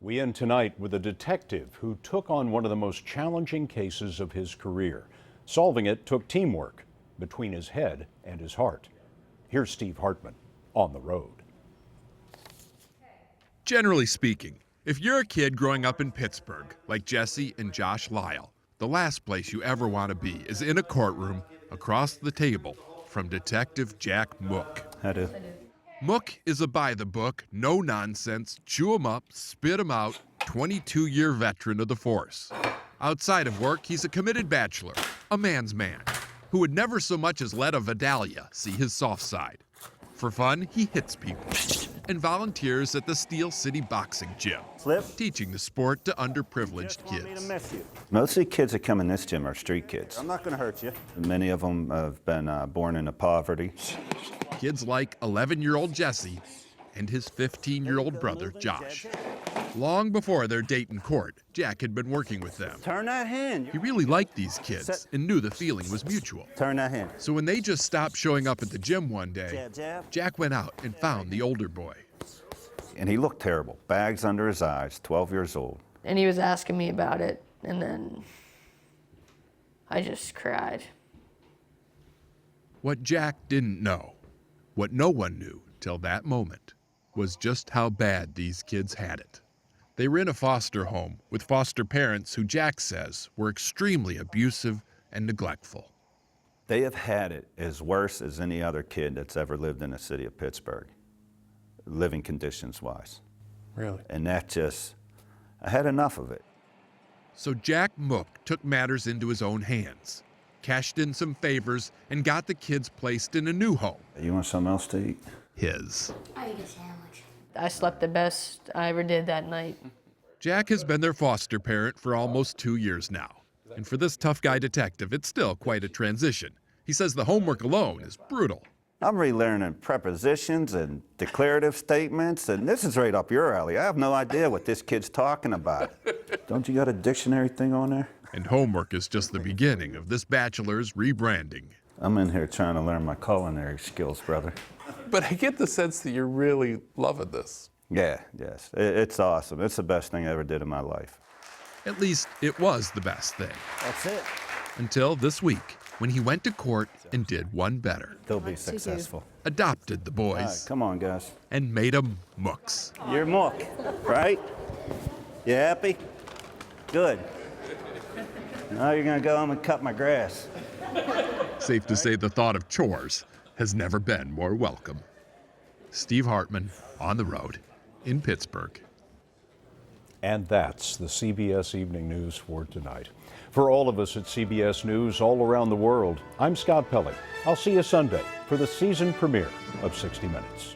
We end tonight with a detective who took on one of the most challenging cases of his career. Solving it took teamwork between his head and his heart. Here's Steve Hartman on the road. Generally speaking, if you're a kid growing up in Pittsburgh, like Jesse and Josh Lyle, the last place you ever want to be is in a courtroom across the table from Detective Jack Mook. I do. Mook is a by-the-book, no-nonsense, chew-em-up, spit-em-out, 22-year veteran of the force. Outside of work, he's a committed bachelor, a man's man, who would never so much as let a Vidalia see his soft side. For fun, he hits people and volunteers at the Steel City Boxing Gym, teaching the sport to underprivileged kids. Most of the kids that come in this gym are street kids. I'm not going to hurt you. Many of them have been born into poverty. Kids like 11-year-old Jesse and his 15-year-old brother, Josh. Long before their date in court, Jack had been working with them. Turn that hand. He really liked these kids and knew the feeling was mutual. Turn that hand. So when they just stopped showing up at the gym one day, Jack went out and found the older boy. And he looked terrible. Bags under his eyes, 12 years old. And he was asking me about it, and then I just cried. What Jack didn't know, what no one knew till that moment, was just how bad these kids had it. They were in a foster home with foster parents who Jack says were extremely abusive and neglectful. They have had it as worse as any other kid that's ever lived in the city of Pittsburgh, living conditions-wise. Really? And that just, I had enough of it. So Jack Mook took matters into his own hands, cashed in some favors, and got the kids placed in a new home. You want something else to eat? His. I eat a sandwich. I slept the best I ever did that night. Jack has been their foster parent for almost 2 years now. And for this tough guy detective, it's still quite a transition. He says the homework alone is brutal. I'm relearning prepositions and declarative statements, and this is right up your alley. I have no idea what this kid's talking about. Don't you got a dictionary thing on there? And homework is just the beginning of this bachelor's rebranding. I'm in here trying to learn my culinary skills, brother. But I get the sense that you're really loving this. Yeah, yes. It's awesome. It's the best thing I ever did in my life. At least it was the best thing. That's it. Until this week, when he went to court and did one better. They'll be successful. Adopted the boys. All right, come on, guys. And made them Mooks. You're Mook, right? You happy? Good. Now you're going to go home and cut my grass. Safe to say the thought of chores has never been more welcome. Steve Hartman, on the road in Pittsburgh. And that's the CBS Evening News for tonight. For all of us at CBS News all around the world, I'm Scott Pelley. I'll see you Sunday for the season premiere of 60 Minutes.